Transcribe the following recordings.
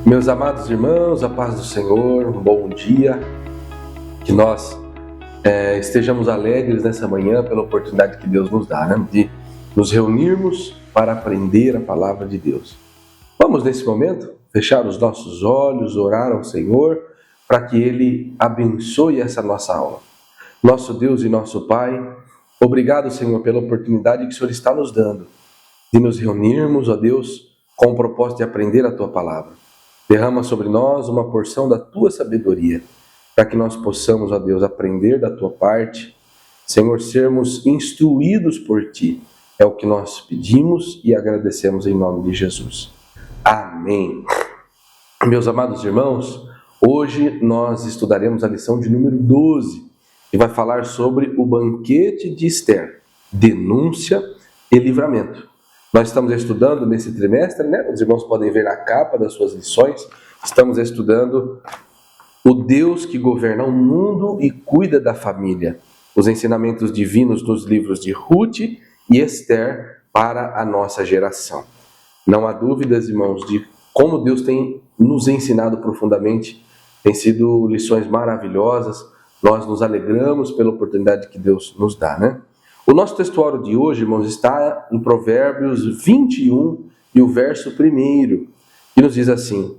Meus amados irmãos, a paz do Senhor, um bom dia, que nós estejamos alegres nessa manhã pela oportunidade que Deus nos dá, né? De nos reunirmos para aprender a palavra de Deus. Vamos nesse momento fechar os nossos olhos, orar ao Senhor para que Ele abençoe essa nossa aula. Nosso Deus e nosso Pai, obrigado, Senhor, pela oportunidade que o Senhor está nos dando de nos reunirmos, ó Deus, com o propósito de aprender a Tua palavra. Derrama sobre nós uma porção da Tua sabedoria, para que nós possamos, ó Deus, aprender da Tua parte. Senhor, sermos instruídos por Ti. É o que nós pedimos e agradecemos em nome de Jesus. Amém. Meus amados irmãos, hoje nós estudaremos a lição de número 12, que vai falar sobre o banquete de Esther, denúncia e livramento. Nós estamos estudando nesse trimestre, né? Os irmãos podem ver na capa das suas lições, estamos estudando o Deus que governa o mundo e cuida da família. Os ensinamentos divinos nos livros de Ruth e Esther para a nossa geração. Não há dúvidas, irmãos, de como Deus tem nos ensinado profundamente. Tem sido lições maravilhosas. Nós nos alegramos pela oportunidade que Deus nos dá, né? O nosso textuário de hoje, irmãos, está em Provérbios 21 e o verso 1, que nos diz assim: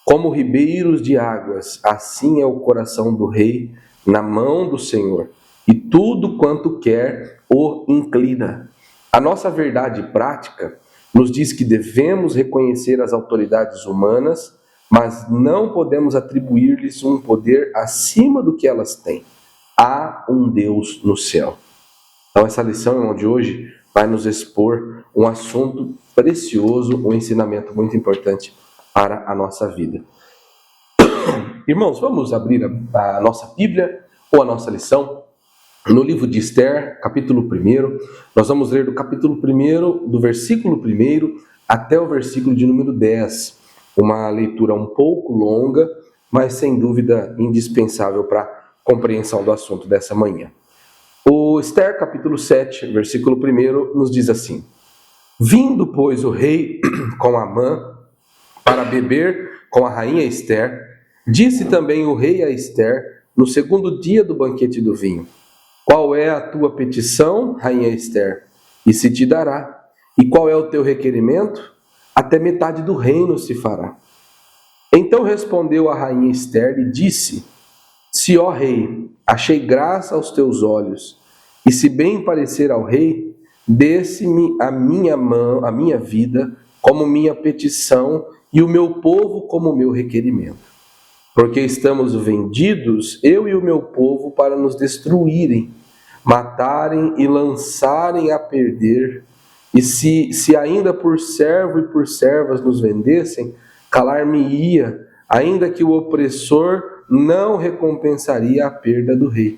como ribeiros de águas, assim é o coração do rei na mão do Senhor, e tudo quanto quer o inclina. A nossa verdade prática nos diz que devemos reconhecer as autoridades humanas, mas não podemos atribuir-lhes um poder acima do que elas têm. Há um Deus no céu. Então essa lição, irmão, de hoje vai nos expor um assunto precioso, um ensinamento muito importante para a nossa vida. Irmãos, vamos abrir a nossa Bíblia ou a nossa lição no livro de Esther, capítulo 1. Nós vamos ler do capítulo 1, do versículo 1 até o versículo de número 10. Uma leitura um pouco longa, mas sem dúvida indispensável para a compreensão do assunto dessa manhã. O Esther, capítulo 7, versículo 1, nos diz assim: vindo, pois, o rei com Amã para beber com a rainha Esther, disse também o rei a Esther, no segundo dia do banquete do vinho: qual é a tua petição, rainha Esther? E se te dará. E qual é o teu requerimento? Até metade do reino se fará. Então respondeu a rainha Esther e disse: se, ó rei, achei graça aos teus olhos, e se bem parecer ao rei, desse-me a minha vida como minha petição, e o meu povo como meu requerimento. Porque estamos vendidos, eu e o meu povo, para nos destruírem, matarem e lançarem a perder. E se ainda por servo e por servas nos vendessem, calar-me-ia, ainda que o opressor não recompensaria a perda do rei.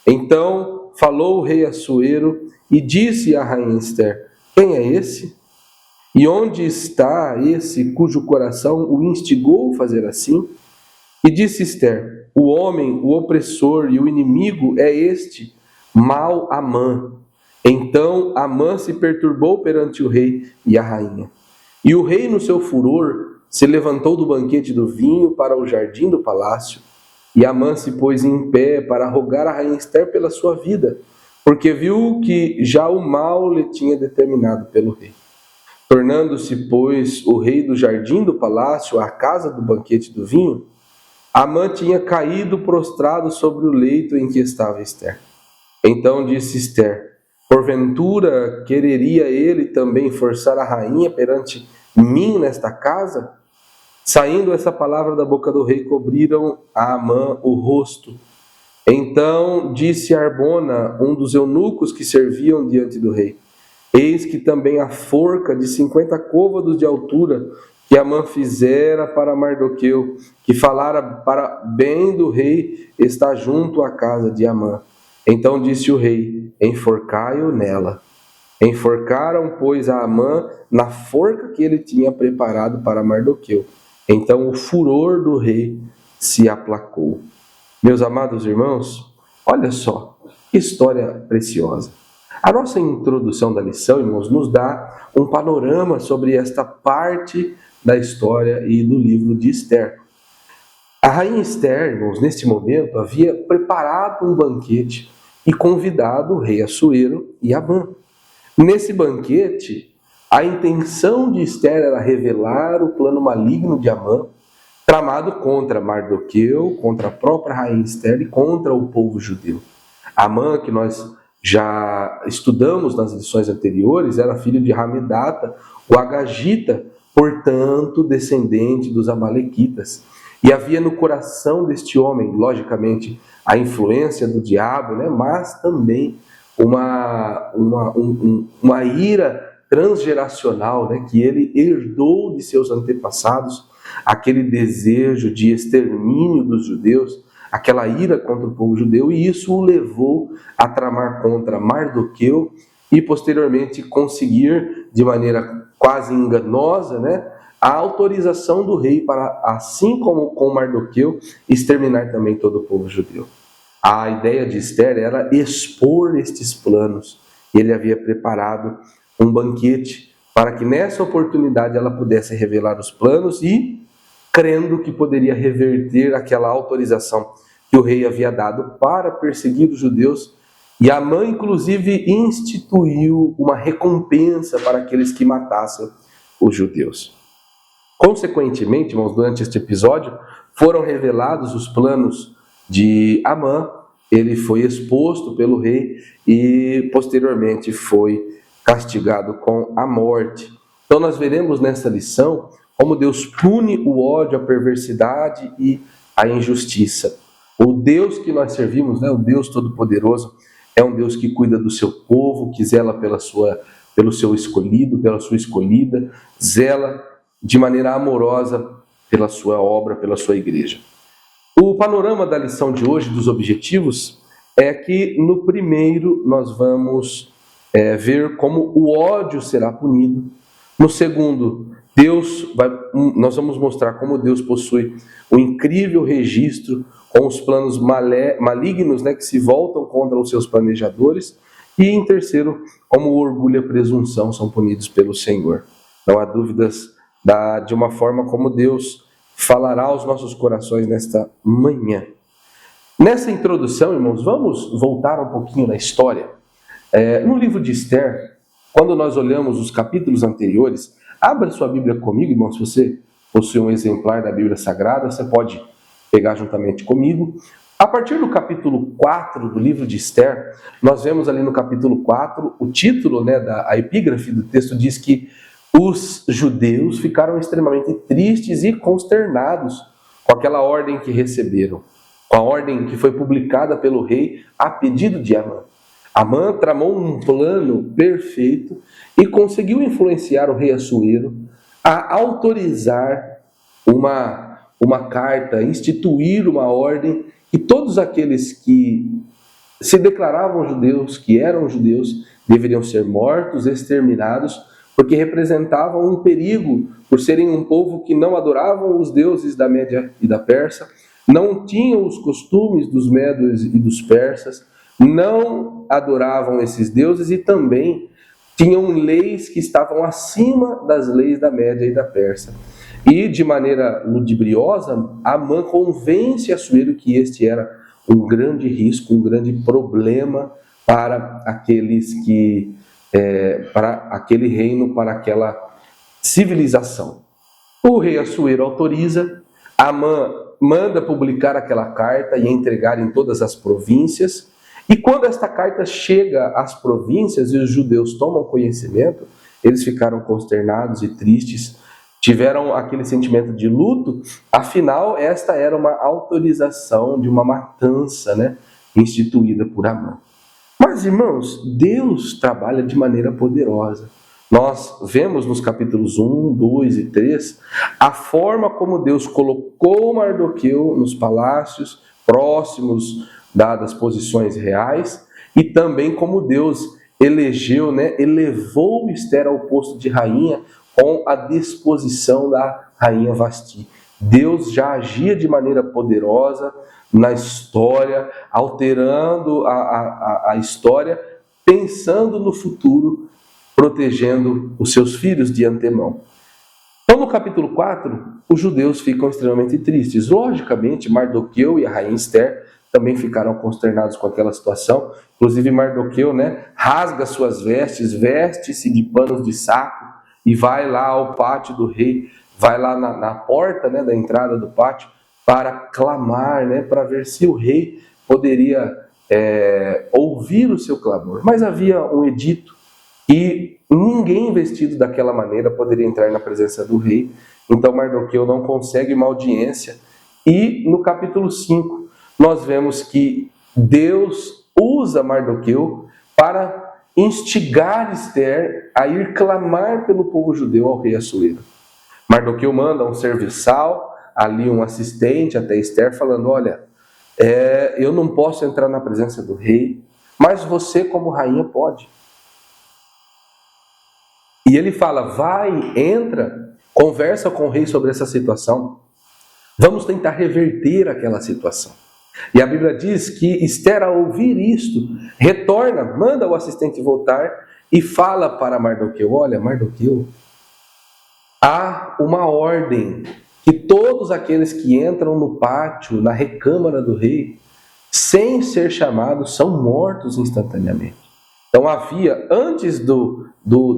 Então falou o rei Assuero e disse à rainha Esther: quem é esse? E onde está esse cujo coração o instigou a fazer assim? E disse Esther: o homem, o opressor e o inimigo é este, mau Amã. Então Amã se perturbou perante o rei e a rainha. E o rei, no seu furor, se levantou do banquete do vinho para o jardim do palácio. E Amã se pôs em pé para rogar a rainha Esther pela sua vida, porque viu que já o mal lhe tinha determinado pelo rei. Tornando-se, pois, o rei do jardim do palácio à casa do banquete do vinho, Amã tinha caído prostrado sobre o leito em que estava Esther. Então disse Esther: porventura quereria ele também forçar a rainha perante mim nesta casa? Saindo essa palavra da boca do rei, cobriram a Amã o rosto. Então disse Arbona, um dos eunucos que serviam diante do rei: eis que também a forca de 50 côvados de altura que Amã fizera para Mardoqueu, que falara para bem do rei, está junto à casa de Amã. Então disse o rei: enforcai-o nela. Enforcaram, pois, a Amã na forca que ele tinha preparado para Mardoqueu. Então o furor do rei se aplacou. Meus amados irmãos, olha só, que história preciosa. A nossa introdução da lição, irmãos, nos dá um panorama sobre esta parte da história e do livro de Ester. A rainha Ester, irmãos, neste momento, havia preparado um banquete e convidado o rei Assuero e Amã. Nesse banquete, a intenção de Ester era revelar o plano maligno de Amã, tramado contra Mardoqueu, contra a própria rainha Ester e contra o povo judeu. Amã, que nós já estudamos nas lições anteriores, era filho de Hamedata, o Agagita, portanto, descendente dos Amalequitas. E havia no coração deste homem, logicamente, a influência do diabo, né? Mas também uma ira transgeracional, né? Que ele herdou de seus antepassados, aquele desejo de extermínio dos judeus, aquela ira contra o povo judeu, e isso o levou a tramar contra Mardoqueu e posteriormente conseguir, de maneira quase enganosa, né, a autorização do rei para, assim como com Mardoqueu, exterminar também todo o povo judeu. A ideia de Ester era expor estes planos. Ele havia preparado um banquete para que nessa oportunidade ela pudesse revelar os planos e, crendo que poderia reverter aquela autorização que o rei havia dado para perseguir os judeus, e Amã, inclusive, instituiu uma recompensa para aqueles que matassem os judeus. Consequentemente, irmãos, durante este episódio, foram revelados os planos de Amã, ele foi exposto pelo rei e, posteriormente, foi castigado com a morte. Então, nós veremos nessa lição como Deus pune o ódio, a perversidade e a injustiça. O Deus que nós servimos, né, o Deus Todo-Poderoso, é um Deus que cuida do seu povo, que zela pelo seu escolhido, pela sua escolhida, zela de maneira amorosa pela sua obra, pela sua igreja. O panorama da lição de hoje, dos objetivos, é que no primeiro nós vamos ver como o ódio será punido. No segundo, nós vamos mostrar como Deus possui um incrível registro com os planos malignos, né, que se voltam contra os seus planejadores. E em terceiro, como o orgulho e a presunção são punidos pelo Senhor. Não há dúvidas de uma forma como Deus falará aos nossos corações nesta manhã. Nessa introdução, irmãos, vamos voltar um pouquinho na história. No livro de Ester, quando nós olhamos os capítulos anteriores, abra sua Bíblia comigo, irmão. Se você possui um exemplar da Bíblia Sagrada, você pode pegar juntamente comigo. A partir do capítulo 4 do livro de Ester, nós vemos ali no capítulo 4, o título, né, a epígrafe do texto diz que os judeus ficaram extremamente tristes e consternados com aquela ordem que receberam, com a ordem que foi publicada pelo rei a pedido de Amã. Amã tramou um plano perfeito e conseguiu influenciar o rei Assuero a autorizar uma carta, instituir uma ordem que todos aqueles que se declaravam judeus, que eram judeus, deveriam ser mortos, exterminados, porque representavam um perigo por serem um povo que não adoravam os deuses da Média e da Pérsia, não tinham os costumes dos medos e dos persas, não adoravam esses deuses e também tinham leis que estavam acima das leis da Média e da Pérsia. E, de maneira ludibriosa, Amã convence Assuero que este era um grande risco, um grande problema para para aquele reino, para aquela civilização. O rei Assuero autoriza, Amã manda publicar aquela carta e entregar em todas as províncias. E quando esta carta chega às províncias e os judeus tomam conhecimento, eles ficaram consternados e tristes, tiveram aquele sentimento de luto. Afinal, esta era uma autorização de uma matança, né, instituída por Amã. Mas, irmãos, Deus trabalha de maneira poderosa. Nós vemos nos capítulos 1, 2 e 3 a forma como Deus colocou Mardoqueu nos palácios próximos das posições reais e também como Deus elegeu, né, elevou Ester ao posto de rainha com a disposição da rainha Vasti. Deus já agia de maneira poderosa na história, alterando a história pensando no futuro, protegendo os seus filhos de antemão. Então, no capítulo 4, os judeus ficam extremamente tristes. Logicamente, Mardoqueu e a rainha Esther também ficaram consternados com aquela situação. Inclusive, Mardoqueu, rasga suas vestes, veste-se de panos de saco e vai lá ao pátio do rei, vai lá na porta, da entrada do pátio, para clamar, para ver se o rei poderia ouvir o seu clamor. Mas havia um edito e ninguém vestido daquela maneira poderia entrar na presença do rei. Então Mardoqueu não consegue uma audiência. E no capítulo 5, nós vemos que Deus usa Mardoqueu para instigar Esther a ir clamar pelo povo judeu ao rei Assuero. Mardoqueu manda um serviçal, ali um assistente até Esther, falando: olha, eu não posso entrar na presença do rei, mas você como rainha pode. E ele fala: vai, entra, conversa com o rei sobre essa situação. Vamos tentar reverter aquela situação. E a Bíblia diz que Esther, ao ouvir isto, retorna, manda o assistente voltar e fala para Mardoqueu: olha, Mardoqueu, há uma ordem que todos aqueles que entram no pátio, na recâmara do rei, sem ser chamados, são mortos instantaneamente. Então havia, antes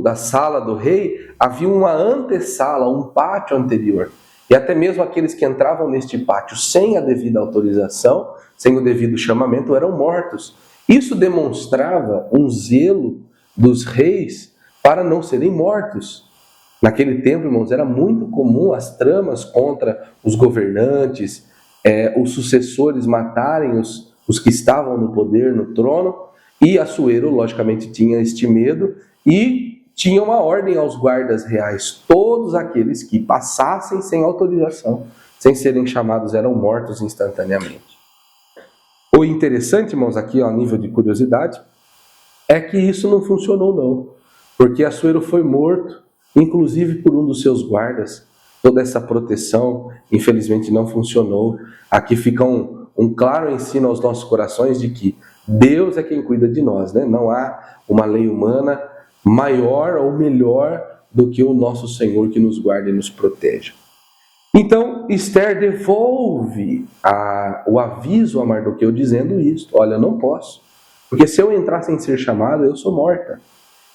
da sala do rei, havia uma antessala, um pátio anterior. E até mesmo aqueles que entravam neste pátio sem a devida autorização, sem o devido chamamento, eram mortos. Isso demonstrava um zelo dos reis para não serem mortos. Naquele tempo, irmãos, era muito comum as tramas contra os governantes, os sucessores matarem os que estavam no poder, no trono, e Assuero, logicamente, tinha este medo e tinha uma ordem aos guardas reais: todos aqueles que passassem sem autorização, sem serem chamados, eram mortos instantaneamente. O interessante, irmãos, aqui a nível de curiosidade, é que isso não funcionou não, porque Assuero foi morto, inclusive por um dos seus guardas. Toda essa proteção, infelizmente, não funcionou. Aqui fica um claro ensino aos nossos corações de que Deus é quem cuida de nós, Não há uma lei humana maior ou melhor do que o nosso Senhor que nos guarda e nos protege. Então, Esther devolve o aviso a Mardoqueu dizendo isto: olha, eu não posso, porque se eu entrar sem ser chamada, eu sou morta.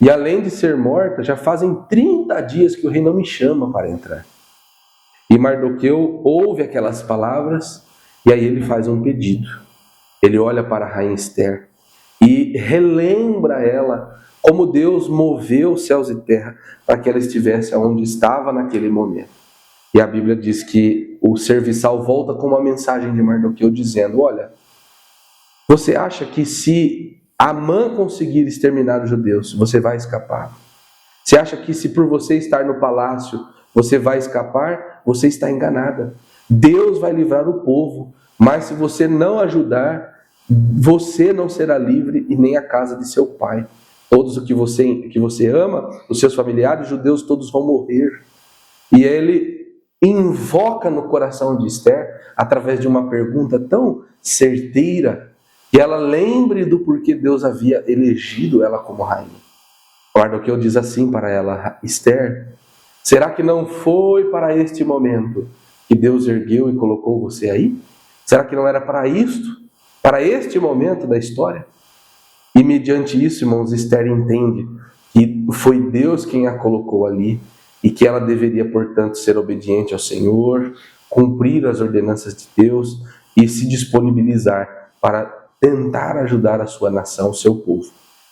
E além de ser morta, já fazem 30 dias que o rei não me chama para entrar. E Mardoqueu ouve aquelas palavras e aí ele faz um pedido. Ele olha para a rainha Esther e relembra ela como Deus moveu céus e terra para que ela estivesse onde estava naquele momento. E a Bíblia diz que o serviçal volta com uma mensagem de Mardoqueu dizendo: olha, você acha que se Amã conseguir exterminar os judeus, você vai escapar? Você acha que se por você estar no palácio, você vai escapar? Você está enganada. Deus vai livrar o povo, mas se você não ajudar, você não será livre e nem a casa de seu pai. Todos o que você ama, os seus familiares judeus, todos vão morrer. E ele invoca no coração de Esther, através de uma pergunta tão certeira, que ela lembre do porquê Deus havia elegido ela como rainha. Mardoqueu diz assim para ela: Esther, será que não foi para este momento que Deus ergueu e colocou você aí? Será que não era para isto? Para este momento da história? E mediante isso, irmãos, Esther entende que foi Deus quem a colocou ali e que ela deveria, portanto, ser obediente ao Senhor, cumprir as ordenanças de Deus e se disponibilizar para tentar ajudar a sua nação, o seu povo.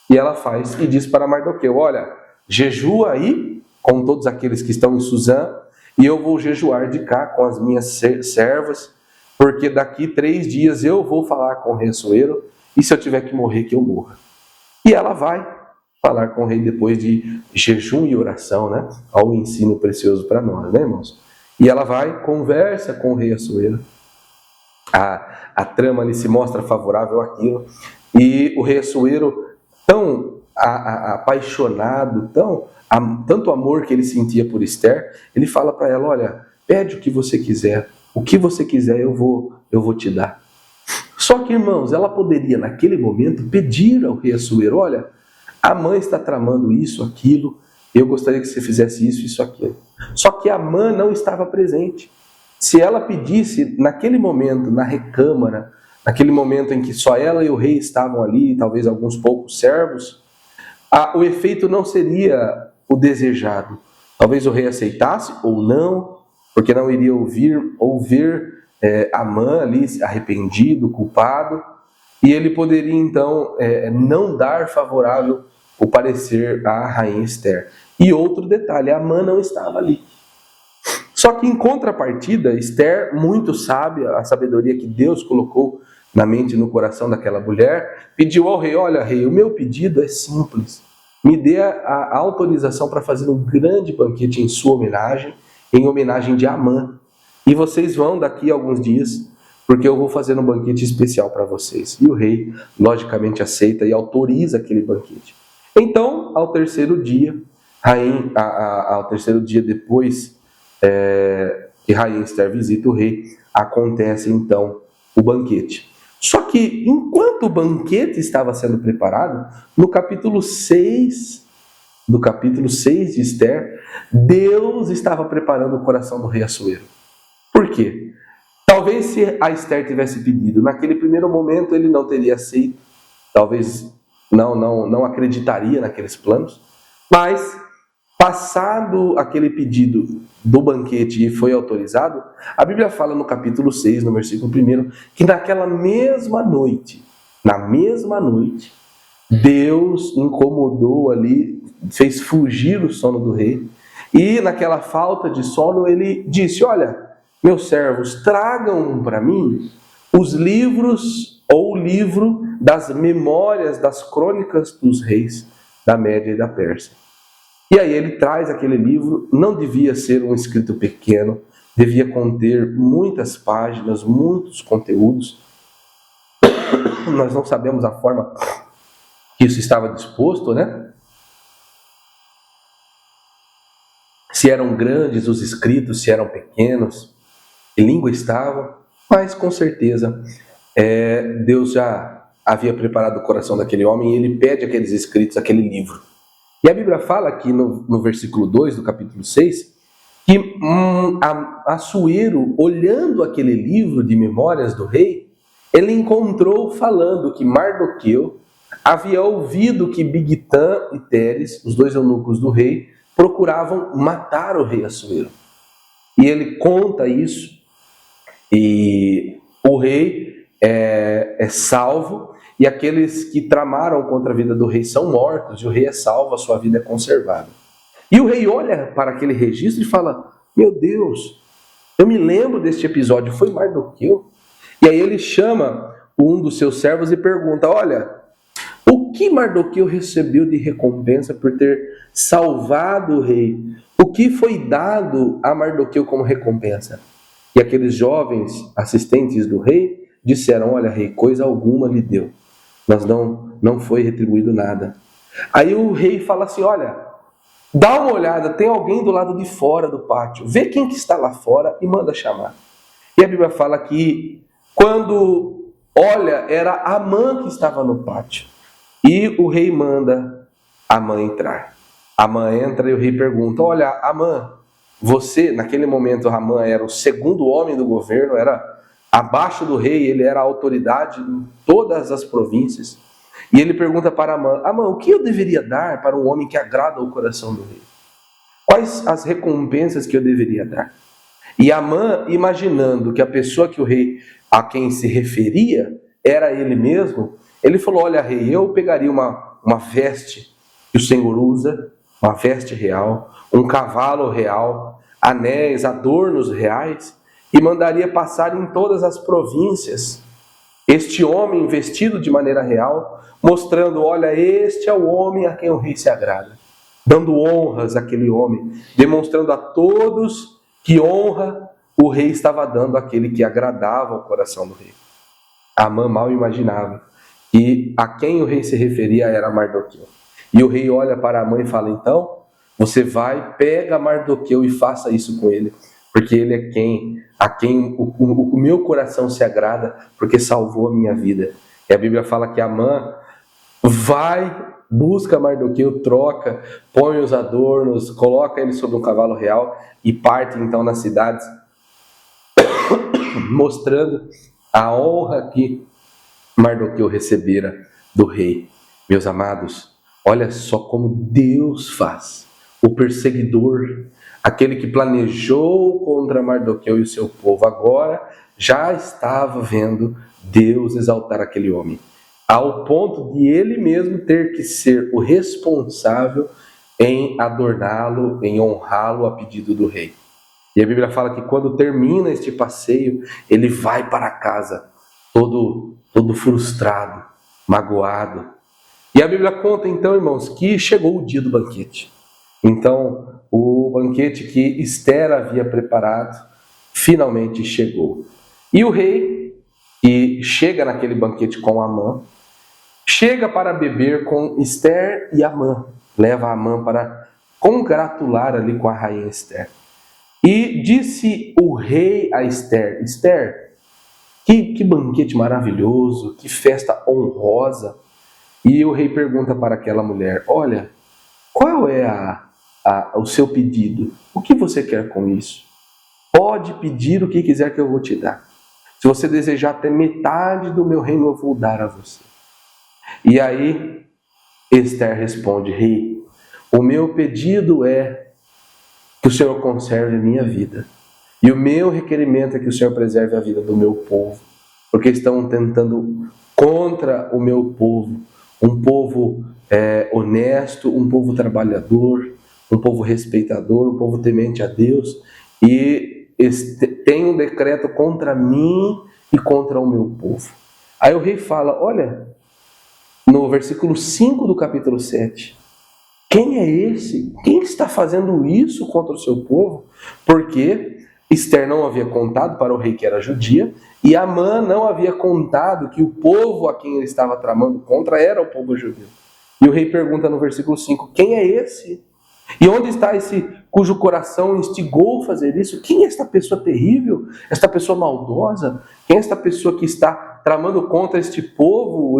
E ela faz e diz para Mardoqueu: olha, jejua aí com todos aqueles que estão em Suzã e eu vou jejuar de cá com as minhas servas, porque daqui 3 dias eu vou falar com o rei Assuero e se eu tiver que morrer, que eu morra. E ela vai falar com o rei depois de jejum e oração, Olha o ensino precioso para nós, irmãos? E ela vai, conversa com o rei Assuero. A trama ali se mostra favorável àquilo. E o rei Assuero, tão apaixonado, tanto amor que ele sentia por Esther, ele fala para ela: olha, pede o que você quiser eu vou te dar. Só que, irmãos, ela poderia naquele momento pedir ao rei Assuero: olha, A mãe está tramando isso, aquilo, eu gostaria que você fizesse isso, aquilo. Só que Amã não estava presente. Se ela pedisse naquele momento, na recâmara, naquele momento em que só ela e o rei estavam ali, talvez alguns poucos servos, o efeito não seria o desejado. Talvez o rei aceitasse ou não, porque não iria ouvir Amã ali arrependido, culpado, e ele poderia então não dar favorável o parecer à rainha Esther. E outro detalhe, Amã não estava ali. Só que em contrapartida, Esther, muito sábia, a sabedoria que Deus colocou na mente e no coração daquela mulher, pediu ao rei: olha, rei, o meu pedido é simples. Me dê a autorização para fazer um grande banquete em sua homenagem, em homenagem de Amã. E vocês vão daqui a alguns dias, porque eu vou fazer um banquete especial para vocês. E o rei, logicamente, aceita e autoriza aquele banquete. Então, ao terceiro dia depois que rainha Esther visita o rei, acontece então o banquete. Só que, enquanto o banquete estava sendo preparado, no capítulo 6 de Esther, Deus estava preparando o coração do rei Assuero. Por quê? Talvez se a Esther tivesse pedido, naquele primeiro momento ele não teria aceito, talvez não acreditaria naqueles planos, mas passado aquele pedido do banquete e foi autorizado, a Bíblia fala no capítulo 6, no versículo 1, que naquela mesma noite, Deus incomodou ali, fez fugir o sono do rei, e naquela falta de sono ele disse: olha, meus servos, tragam para mim os livros, ou o livro das memórias das crônicas dos reis da Média e da Pérsia. E aí ele traz aquele livro, não devia ser um escrito pequeno, devia conter muitas páginas, muitos conteúdos. Nós não sabemos a forma que isso estava disposto, né? Se eram grandes os escritos, se eram pequenos, que língua estava, mas com certeza Deus já havia preparado o coração daquele homem e ele pede aqueles escritos, aquele livro. E a Bíblia fala aqui no versículo 2 do capítulo 6, que Assuero, olhando aquele livro de memórias do rei, ele encontrou falando que Mardoqueu havia ouvido que Bigtã e Teres, os dois eunucos do rei, procuravam matar o rei Assuero. E ele conta isso, e o rei é salvo, e aqueles que tramaram contra a vida do rei são mortos, e o rei é salvo, a sua vida é conservada. E o rei olha para aquele registro e fala: meu Deus, eu me lembro deste episódio, foi Mardoqueu? E aí ele chama um dos seus servos e pergunta: olha, o que Mardoqueu recebeu de recompensa por ter salvado o rei? O que foi dado a Mardoqueu como recompensa? E aqueles jovens assistentes do rei disseram: olha, rei, coisa alguma lhe deu. Mas não foi retribuído nada. Aí o rei fala assim: olha, dá uma olhada, tem alguém do lado de fora do pátio. Vê quem que está lá fora e manda chamar. E a Bíblia fala que quando olha, era Amã que estava no pátio. E o rei manda Amã entrar. Amã entra e o rei pergunta: olha, Amã, você, naquele momento Amã era o segundo homem do governo, era abaixo do rei, ele era a autoridade em todas as províncias. E ele pergunta para Amã: Amã, o que eu deveria dar para um homem que agrada o coração do rei? Quais as recompensas que eu deveria dar? E Amã, imaginando que a pessoa que o rei, a quem se referia, era ele mesmo, ele falou: olha, rei, eu pegaria uma veste que o Senhor usa, uma veste real, um cavalo real, anéis, adornos reais, e mandaria passar em todas as províncias este homem vestido de maneira real, mostrando: olha, este é o homem a quem o rei se agrada, dando honras àquele homem, demonstrando a todos que honra o rei estava dando àquele que agradava o coração do rei. Amã mal imaginava que a quem o rei se referia era Mardoqueu. E o rei olha para Amã e fala: então, você vai, pega Mardoqueu e faça isso com ele, porque ele é a quem o meu coração se agrada, porque salvou a minha vida. E a Bíblia fala que Amã vai busca Mardoqueu, troca, põe os adornos, coloca ele sobre um cavalo real e parte então nas cidades, mostrando a honra que Mardoqueu recebera do rei. Meus amados, olha só como Deus faz. O perseguidor, aquele que planejou contra Mardoqueu e o seu povo, agora já estava vendo Deus exaltar aquele homem, ao ponto de ele mesmo ter que ser o responsável em adorná-lo, em honrá-lo a pedido do rei. E a Bíblia fala que quando termina este passeio, ele vai para casa todo frustrado, magoado. E a Bíblia conta então, irmãos, que chegou o dia do banquete. Então, o banquete que Esther havia preparado finalmente chegou. E o rei, que chega naquele banquete com Amã, chega para beber com Esther e Amã. Leva Amã para congratular ali com a rainha Esther. E disse o rei a Esther: Esther, que banquete maravilhoso, que festa honrosa. E o rei pergunta para aquela mulher: olha, qual é o seu pedido? O que você quer com isso? Pode pedir o que quiser que eu vou te dar. Se você desejar até metade do meu reino, eu vou dar a você. E aí Esther responde: rei, o meu pedido é que o Senhor conserve a minha vida. E o meu requerimento é que o Senhor preserve a vida do meu povo, porque estão tentando contra o meu povo, um povo honesto, um povo trabalhador, um povo respeitador, um povo temente a Deus, e tem um decreto contra mim e contra o meu povo. Aí o rei fala, olha, no versículo 5 do capítulo 7, quem é esse? Quem está fazendo isso contra o seu povo? Porque Esther não havia contado para o rei que era judia, e Amã não havia contado que o povo a quem ele estava tramando contra era o povo judeu. E o rei pergunta no versículo 5, quem é esse? E onde está esse cujo coração instigou fazer isso? Quem é esta pessoa terrível? Esta pessoa maldosa? Quem é esta pessoa que está tramando contra este povo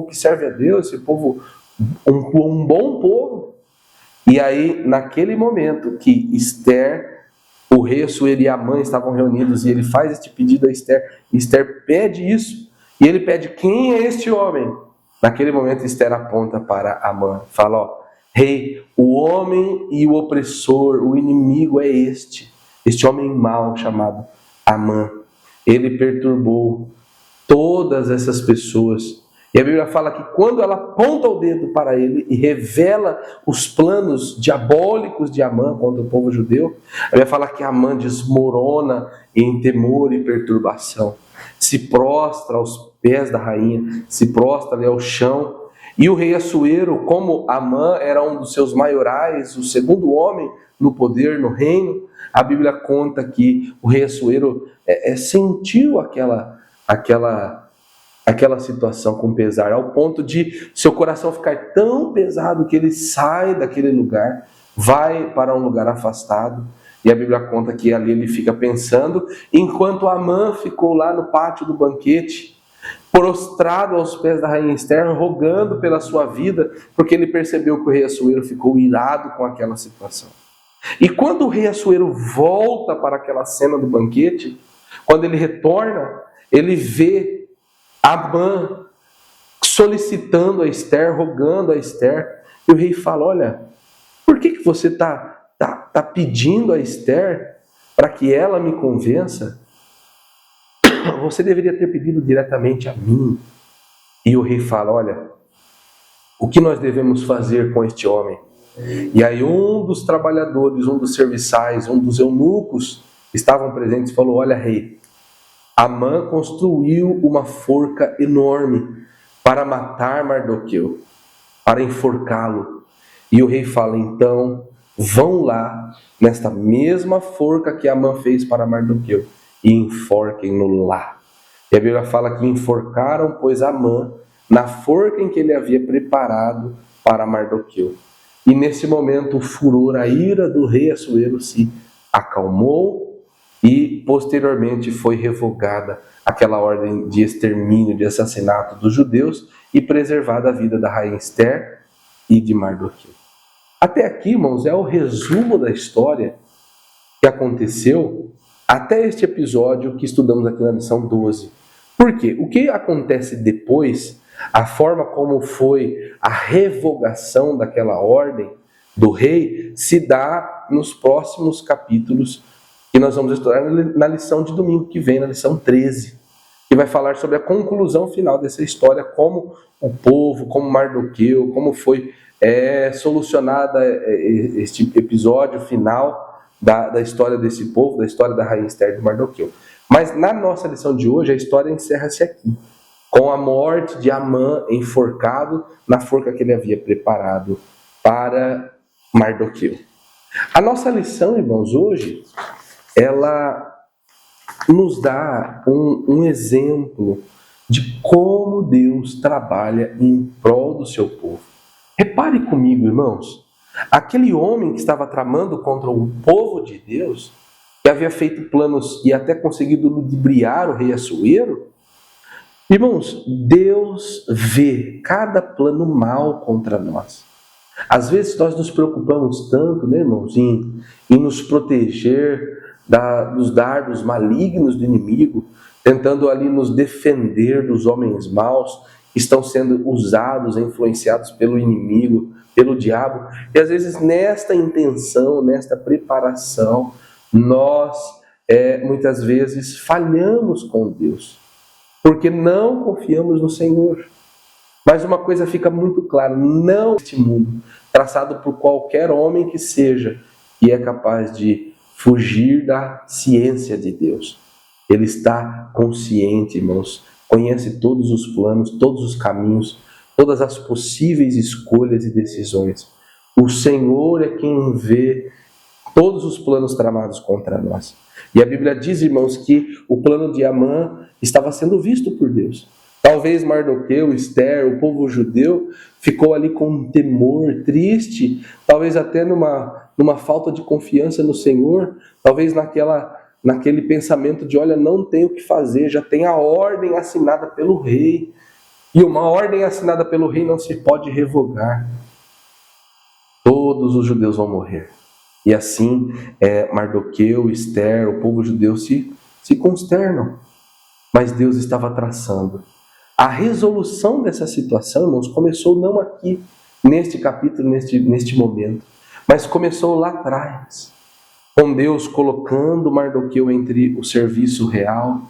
que serve a Deus, esse povo, um bom povo? E aí, naquele momento que Esther, o rei Assuero e Amã estavam reunidos e ele faz este pedido a Esther, Esther pede isso, e ele pede, quem é este homem? Naquele momento Esther aponta para Amã, fala, ó, rei, o homem e o opressor, o inimigo é este homem mau chamado Amã. Ele perturbou todas essas pessoas. E a Bíblia fala que quando ela aponta o dedo para ele e revela os planos diabólicos de Amã contra o povo judeu, a Bíblia fala que Amã desmorona em temor e perturbação, se prostra aos pés da rainha, se prostra ali ao chão. E o rei Assuero, como Amã era um dos seus maiorais, o segundo homem no poder, no reino, a Bíblia conta que o rei Assuero sentiu aquela situação com pesar, ao ponto de seu coração ficar tão pesado que ele sai daquele lugar, vai para um lugar afastado, e a Bíblia conta que ali ele fica pensando, enquanto Amã ficou lá no pátio do banquete, prostrado aos pés da rainha Esther, rogando pela sua vida, porque ele percebeu que o rei Assuero ficou irado com aquela situação. E quando o rei Assuero volta para aquela cena do banquete, quando ele retorna, ele vê Amã solicitando a Esther, rogando a Esther, e o rei fala, olha, por que você está pedindo a Esther para que ela me convença? Você deveria ter pedido diretamente a mim. E o rei fala, olha, o que nós devemos fazer com este homem? E aí um dos trabalhadores, um dos serviçais, um dos eunucos estavam presentes e falou, olha rei, Amã construiu uma forca enorme para matar Mardoqueu, para enforcá-lo. E o rei fala, então, vão lá, nesta mesma forca que Amã fez para Mardoqueu, e enforquem-no lá. E a Bíblia fala que enforcaram, pois, Amã na forca em que ele havia preparado para Mardoqueu. E nesse momento o furor, a ira do rei Assuero se acalmou, e posteriormente foi revogada aquela ordem de extermínio, de assassinato dos judeus, e preservada a vida da rainha Esther e de Mardoqueu. Até aqui, irmãos, é o resumo da história que aconteceu até este episódio que estudamos aqui na lição 12. Por quê? O que acontece depois, a forma como foi a revogação daquela ordem do rei, se dá nos próximos capítulos que nós vamos estudar na lição de domingo que vem, na lição 13, que vai falar sobre a conclusão final dessa história, como o povo, como Mardoqueu, como foi solucionada este episódio final da história desse povo, da história da rainha Esther de Mardoqueu. Mas na nossa lição de hoje, a história encerra-se aqui, com a morte de Amã enforcado na forca que ele havia preparado para Mardoqueu. A nossa lição, irmãos, hoje, ela nos dá um exemplo de como Deus trabalha em prol do seu povo. Repare comigo, irmãos, aquele homem que estava tramando contra o povo de Deus, que havia feito planos e até conseguido ludibriar o rei Assuero, irmãos, Deus vê cada plano mal contra nós. Às vezes nós nos preocupamos tanto, né, irmãos, em nos proteger dos dardos malignos do inimigo, tentando ali nos defender dos homens maus que estão sendo usados, influenciados pelo inimigo, pelo diabo. E às vezes nesta intenção, nesta preparação, nós muitas vezes falhamos com Deus, porque não confiamos no Senhor. Mas uma coisa fica muito clara: não este mundo, traçado por qualquer homem que seja, e é capaz de fugir da ciência de Deus. Ele está consciente, irmãos, conhece todos os planos, todos os caminhos, todas as possíveis escolhas e decisões. O Senhor é quem vê todos os planos tramados contra nós. E a Bíblia diz, irmãos, que o plano de Amã estava sendo visto por Deus. Talvez Mardoqueu, Esther, o povo judeu ficou ali com um temor triste, talvez até numa falta de confiança no Senhor, talvez naquele pensamento de, olha, não tem o que fazer, já tem a ordem assinada pelo rei, e uma ordem assinada pelo rei não se pode revogar. Todos os judeus vão morrer. E assim, Mardoqueu, Esther, o povo judeu se consternam. Mas Deus estava traçando. A resolução dessa situação, irmãos, começou não aqui, neste capítulo, neste momento, mas começou lá atrás, com Deus colocando Mardoqueu entre o serviço real,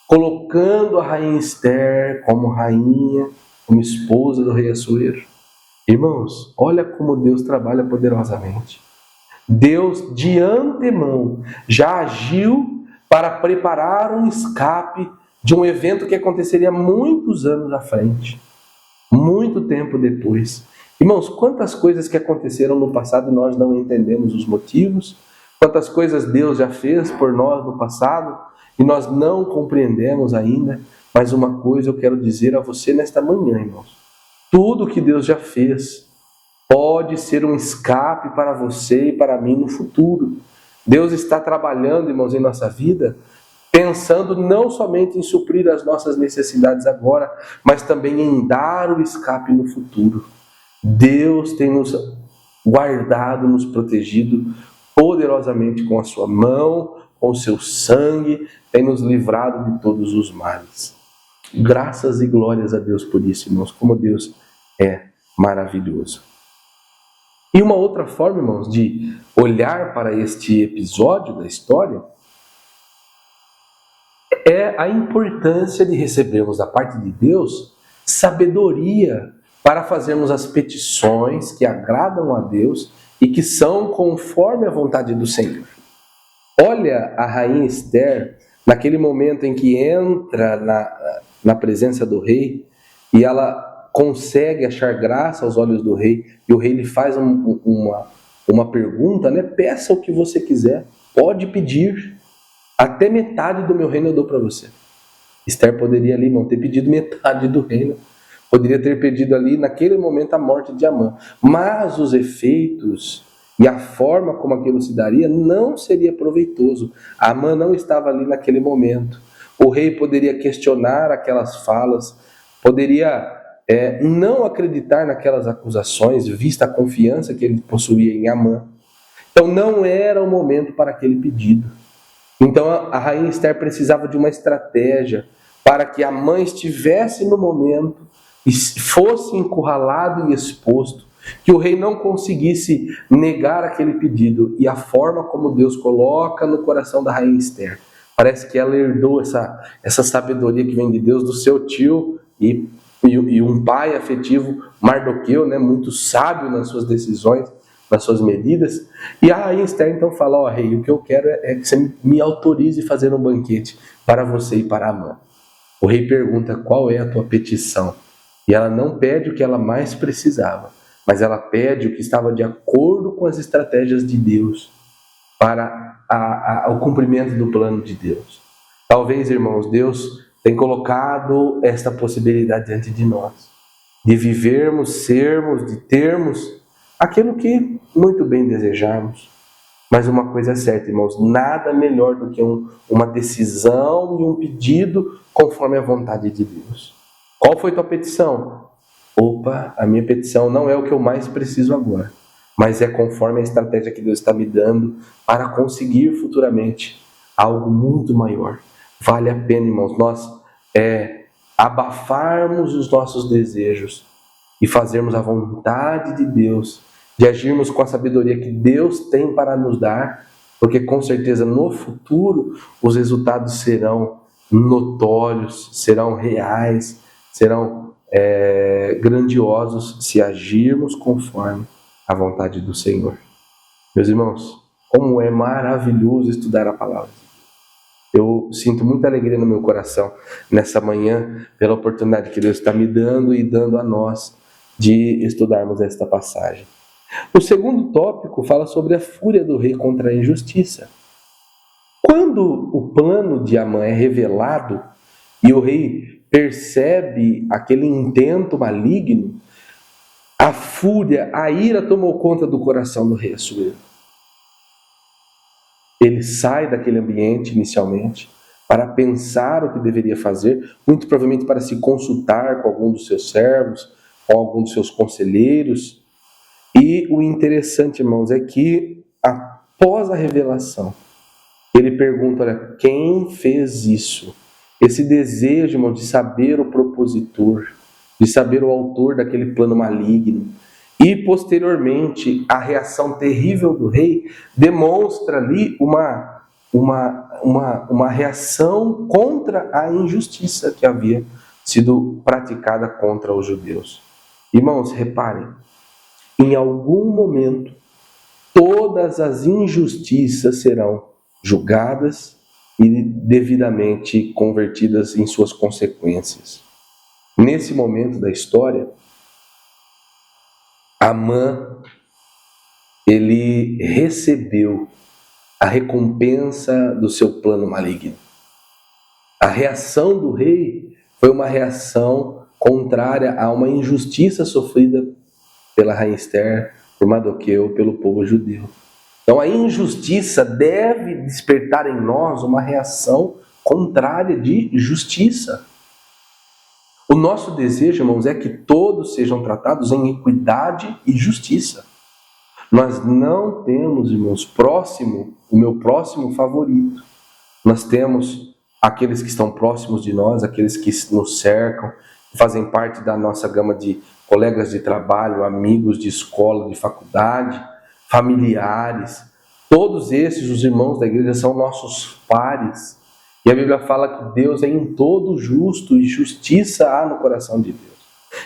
colocando a rainha Esther como rainha, como esposa do rei Assuero. Irmãos, olha como Deus trabalha poderosamente. Deus, de antemão, já agiu para preparar um escape de um evento que aconteceria muitos anos à frente, muito tempo depois. Irmãos, quantas coisas que aconteceram no passado e nós não entendemos os motivos, quantas coisas Deus já fez por nós no passado e nós não compreendemos ainda. Mas uma coisa eu quero dizer a você nesta manhã, irmãos: tudo que Deus já fez pode ser um escape para você e para mim no futuro. Deus está trabalhando, irmãos, em nossa vida, pensando não somente em suprir as nossas necessidades agora, mas também em dar o escape no futuro. Deus tem nos guardado, nos protegido poderosamente com a sua mão, com o seu sangue, tem nos livrado de todos os males. Graças e glórias a Deus por isso, irmãos, como Deus é maravilhoso. E uma outra forma, irmãos, de olhar para este episódio da história é a importância de recebermos da parte de Deus sabedoria para fazermos as petições que agradam a Deus e que são conforme a vontade do Senhor. Olha a rainha Esther, naquele momento em que entra na presença do rei e ela consegue achar graça aos olhos do rei, e o rei lhe faz uma pergunta, né? Peça o que você quiser, pode pedir, até metade do meu reino eu dou para você. Esther poderia ali não ter pedido metade do reino, poderia ter pedido ali naquele momento a morte de Amã, mas os efeitos e a forma como aquilo se daria não seria proveitoso. Amã não estava ali naquele momento. O rei poderia questionar aquelas falas, poderia não acreditar naquelas acusações, vista a confiança que ele possuía em Amã. Então não era o momento para aquele pedido. Então a rainha Esther precisava de uma estratégia para que Amã estivesse no momento e fosse encurralado e exposto, que o rei não conseguisse negar aquele pedido. E a forma como Deus coloca no coração da rainha Esther, parece que ela herdou essa sabedoria que vem de Deus do seu tio e um pai afetivo, Mardoqueu, né, muito sábio nas suas decisões, nas suas medidas. E a rainha Esther então fala: rei, o que eu quero é que você me autorize a fazer um banquete para você e para Amã. O rei pergunta: qual é a tua petição? E ela não pede o que ela mais precisava, mas ela pede o que estava de acordo com as estratégias de Deus para o cumprimento do plano de Deus. Talvez, irmãos, Deus tem colocado esta possibilidade diante de nós, de vivermos, sermos, de termos aquilo que muito bem desejamos. Mas uma coisa é certa, irmãos, nada melhor do que uma decisão e um pedido conforme a vontade de Deus. Qual foi tua petição? Opa, a minha petição não é o que eu mais preciso agora, mas é conforme a estratégia que Deus está me dando para conseguir futuramente algo muito maior. Vale a pena, irmãos, nós abafarmos os nossos desejos e fazermos a vontade de Deus, de agirmos com a sabedoria que Deus tem para nos dar, porque com certeza no futuro os resultados serão notórios, serão reais, serão grandiosos se agirmos conforme a vontade do Senhor. Meus irmãos, como é maravilhoso estudar a palavra. Eu sinto muita alegria no meu coração nessa manhã pela oportunidade que Deus está me dando e dando a nós de estudarmos esta passagem. O segundo tópico fala sobre a fúria do rei contra a injustiça. Quando o plano de Amã é revelado e o rei percebe aquele intento maligno, a fúria, a ira tomou conta do coração do rei Assuero. Ele sai daquele ambiente inicialmente para pensar o que deveria fazer, muito provavelmente para se consultar com algum dos seus servos, com algum dos seus conselheiros. E o interessante, irmãos, é que após a revelação, ele pergunta: olha, quem fez isso? Esse desejo, irmão, de saber o propositor, de saber o autor daquele plano maligno. E, posteriormente, a reação terrível do rei demonstra ali uma reação contra a injustiça que havia sido praticada contra os judeus. Irmãos, reparem, em algum momento, todas as injustiças serão julgadas e devidamente convertidas em suas consequências. Nesse momento da história, Amã, ele recebeu a recompensa do seu plano maligno. A reação do rei foi uma reação contrária a uma injustiça sofrida pela rainha Esther, por Mardoqueu, pelo povo judeu. Então a injustiça deve despertar em nós uma reação contrária de justiça. O nosso desejo, irmãos, é que todos sejam tratados em equidade e justiça. Nós não temos, irmãos, o meu próximo favorito. Nós temos aqueles que estão próximos de nós, aqueles que nos cercam, que fazem parte da nossa gama de colegas de trabalho, amigos de escola, de faculdade, familiares. Todos esses, os irmãos da igreja, são nossos pares. E a Bíblia fala que Deus é em todo justo e justiça há no coração de Deus.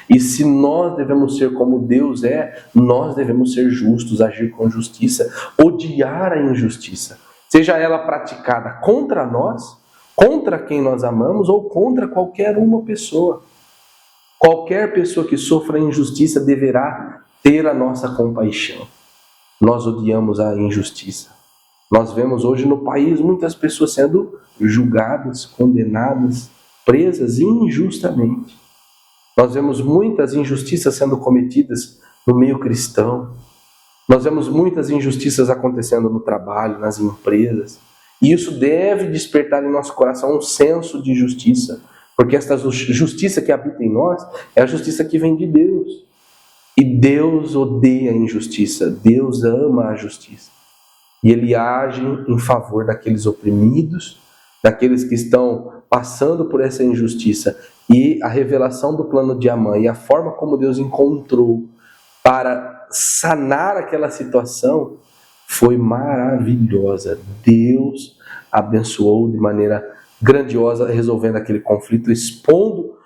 E se nós devemos ser como Deus é, nós devemos ser justos, agir com justiça, odiar a injustiça, seja ela praticada contra nós, contra quem nós amamos ou contra qualquer uma pessoa. Qualquer pessoa que sofra injustiça deverá ter a nossa compaixão. Nós odiamos a injustiça. Nós vemos hoje no país muitas pessoas sendo julgadas, condenadas, presas injustamente. Nós vemos muitas injustiças sendo cometidas no meio cristão. Nós vemos muitas injustiças acontecendo no trabalho, nas empresas. E isso deve despertar em nosso coração um senso de justiça. Porque esta justiça que habita em nós é a justiça que vem de Deus. E Deus odeia a injustiça, Deus ama a justiça. E Ele age em favor daqueles oprimidos, daqueles que estão passando por essa injustiça. E a revelação do plano de Amã e a forma como Deus encontrou para sanar aquela situação foi maravilhosa. Deus abençoou de maneira grandiosa, resolvendo aquele conflito, expondo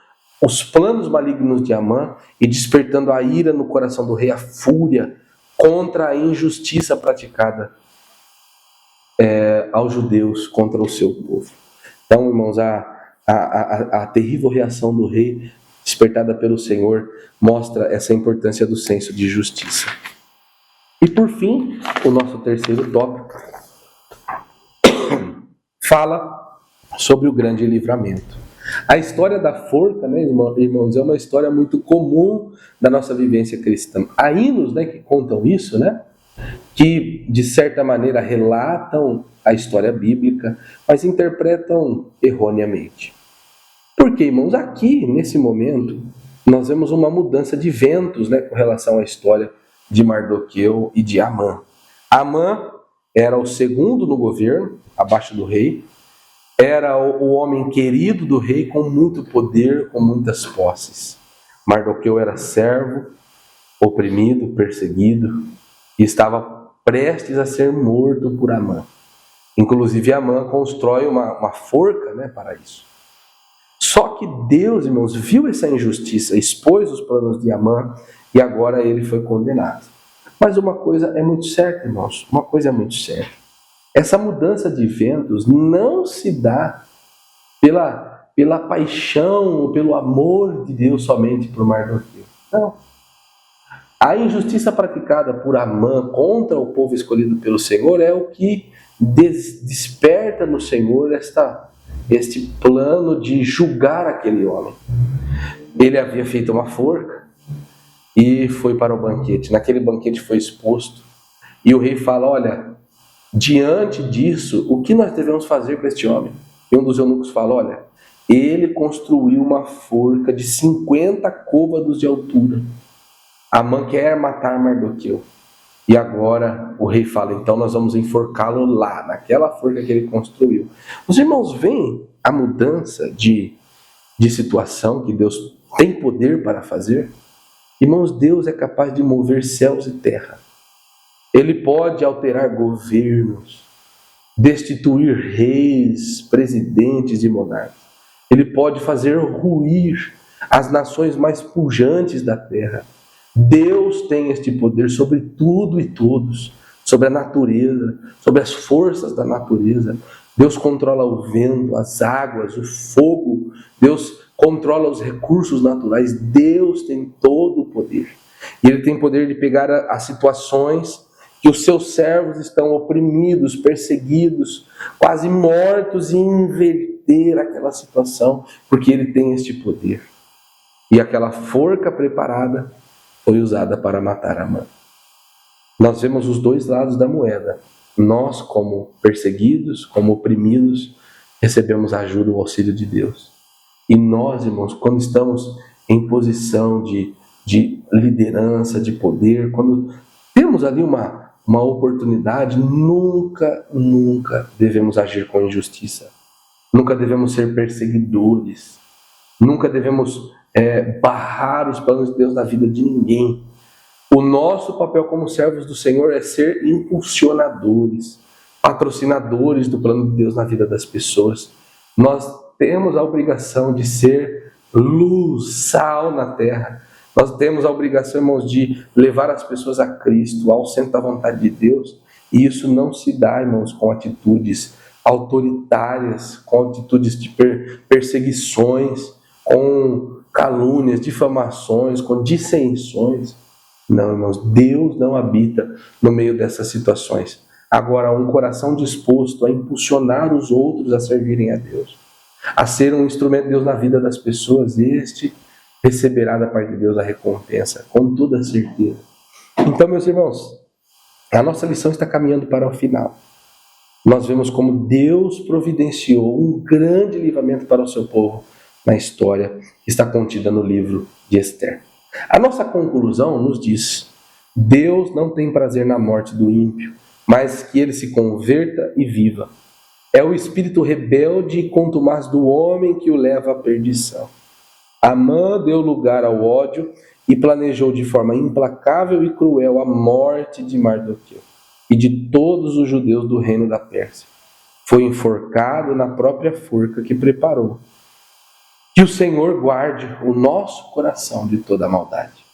os planos malignos de Amã e despertando a ira no coração do rei, a fúria contra a injustiça praticada aos judeus contra o seu povo. Então, irmãos, a terrível reação do rei, despertada pelo Senhor, mostra essa importância do senso de justiça. E por fim, o nosso terceiro tópico fala sobre o grande livramento. A história da forca, né, irmãos, é uma história muito comum da nossa vivência cristã. Há hinos, né, que contam isso, né, que de certa maneira relatam a história bíblica, mas interpretam erroneamente. Porque, irmãos, aqui, nesse momento, nós vemos uma mudança de ventos, né, com relação à história de Mardoqueu e de Amã. Amã era o segundo no governo, abaixo do rei, era o homem querido do rei, com muito poder, com muitas posses. Mardoqueu era servo, oprimido, perseguido, e estava prestes a ser morto por Amã. Inclusive, Amã constrói uma forca, né, para isso. Só que Deus, irmãos, viu essa injustiça, expôs os planos de Amã, e agora ele foi condenado. Mas uma coisa é muito certa, irmãos, uma coisa é muito certa. Essa mudança de ventos não se dá pela paixão, pelo amor de Deus somente por Mardoqueu. Não. A injustiça praticada por Amã contra o povo escolhido pelo Senhor é o que desperta no Senhor este plano de julgar aquele homem. Ele havia feito uma forca e foi para o banquete. Naquele banquete foi exposto. E o rei fala, olha, diante disso, o que nós devemos fazer com este homem? E um dos eunucos fala, olha, ele construiu uma forca de 50 côvados de altura. Amã quer matar Mardoqueu. E agora o rei fala, então nós vamos enforcá-lo lá, naquela forca que ele construiu. Os irmãos veem a mudança de situação que Deus tem poder para fazer? Irmãos, Deus é capaz de mover céus e terra. Ele pode alterar governos, destituir reis, presidentes e monarcas. Ele pode fazer ruir as nações mais pujantes da terra. Deus tem este poder sobre tudo e todos, sobre a natureza, sobre as forças da natureza. Deus controla o vento, as águas, o fogo. Deus controla os recursos naturais. Deus tem todo o poder. E Ele tem poder de pegar as situações que os seus servos estão oprimidos, perseguidos, quase mortos, e inverter aquela situação, porque Ele tem este poder. E aquela forca preparada foi usada para matar Amã. Nós vemos os dois lados da moeda. Nós, como perseguidos, como oprimidos, recebemos a ajuda, o auxílio de Deus. E nós, irmãos, quando estamos em posição de liderança, de poder, quando temos ali uma oportunidade, nunca devemos agir com injustiça. Nunca devemos ser perseguidores. Nunca devemos barrar os planos de Deus na vida de ninguém. O nosso papel como servos do Senhor é ser impulsionadores, patrocinadores do plano de Deus na vida das pessoas. Nós temos a obrigação de ser luz, sal na terra. Nós temos a obrigação, irmãos, de levar as pessoas a Cristo, ao centro da vontade de Deus. E isso não se dá, irmãos, com atitudes autoritárias, com atitudes de perseguições, com calúnias, difamações, com dissensões. Não, irmãos, Deus não habita no meio dessas situações. Agora, um coração disposto a impulsionar os outros a servirem a Deus, a ser um instrumento de Deus na vida das pessoas, este receberá da parte de Deus a recompensa, com toda certeza. Então, meus irmãos, a nossa lição está caminhando para o final. Nós vemos como Deus providenciou um grande livramento para o seu povo, na história que está contida no livro de Ester. A nossa conclusão nos diz: Deus não tem prazer na morte do ímpio, mas que ele se converta e viva. É o espírito rebelde e contumaz do homem que o leva à perdição. Amã deu lugar ao ódio e planejou de forma implacável e cruel a morte de Mardoqueu e de todos os judeus do reino da Pérsia. Foi enforcado na própria forca que preparou. Que o Senhor guarde o nosso coração de toda maldade.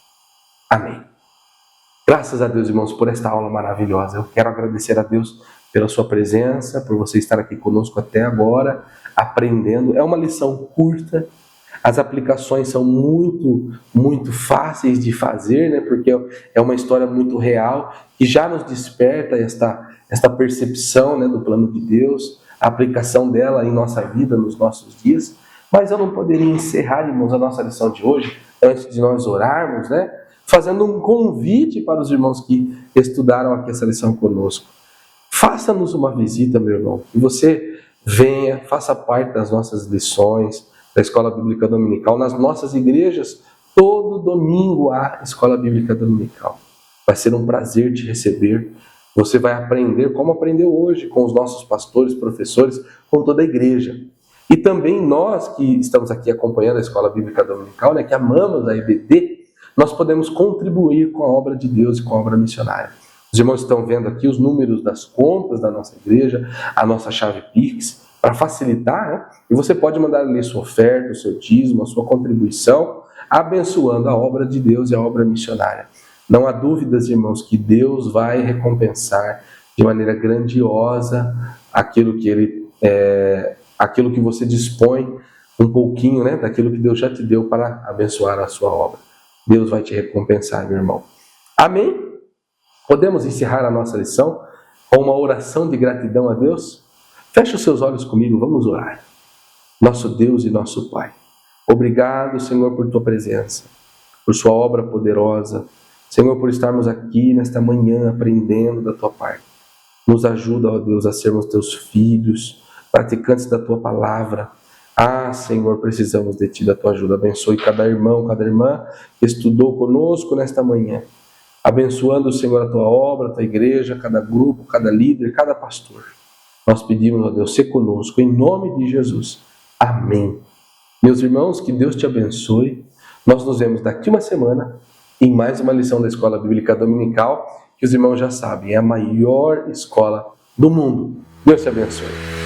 Amém. Graças a Deus, irmãos, por esta aula maravilhosa. Eu quero agradecer a Deus pela sua presença, por você estar aqui conosco até agora, aprendendo. É uma lição curta. As aplicações são muito fáceis de fazer, né? Porque é uma história muito real, que já nos desperta esta percepção, né, do plano de Deus, a aplicação dela em nossa vida, nos nossos dias. Mas eu não poderia encerrar, irmãos, a nossa lição de hoje, antes de nós orarmos, né, fazendo um convite para os irmãos que estudaram aqui essa lição conosco. Faça-nos uma visita, meu irmão, e você venha, faça parte das nossas lições, da Escola Bíblica Dominical. Nas nossas igrejas, todo domingo há Escola Bíblica Dominical. Vai ser um prazer te receber. Você vai aprender como aprendeu hoje, com os nossos pastores, professores, com toda a igreja. E também nós que estamos aqui acompanhando a Escola Bíblica Dominical, né, que amamos a EBD, nós podemos contribuir com a obra de Deus e com a obra missionária. Os irmãos estão vendo aqui os números das contas da nossa igreja, a nossa chave Pix, para facilitar, né? E você pode mandar ali sua oferta, o seu dízimo, a sua contribuição, abençoando a obra de Deus e a obra missionária. Não há dúvidas, irmãos, que Deus vai recompensar de maneira grandiosa aquilo que você dispõe, um pouquinho, né, daquilo que Deus já te deu para abençoar a sua obra. Deus vai te recompensar, meu irmão. Amém? Podemos encerrar a nossa lição com uma oração de gratidão a Deus? Feche os seus olhos comigo, vamos orar. Nosso Deus e nosso Pai, obrigado, Senhor, por Tua presença, por Sua obra poderosa. Senhor, por estarmos aqui nesta manhã aprendendo da Tua parte. Nos ajuda, ó Deus, a sermos Teus filhos, praticantes da Tua palavra. Ah, Senhor, precisamos de Ti, da Tua ajuda. Abençoe cada irmão, cada irmã que estudou conosco nesta manhã. Abençoando, Senhor, a Tua obra, a Tua igreja, cada grupo, cada líder, cada pastor. Nós pedimos, ó Deus, ser conosco, em nome de Jesus. Amém. Meus irmãos, que Deus te abençoe. Nós nos vemos daqui uma semana em mais uma lição da Escola Bíblica Dominical, que os irmãos já sabem, é a maior escola do mundo. Deus te abençoe.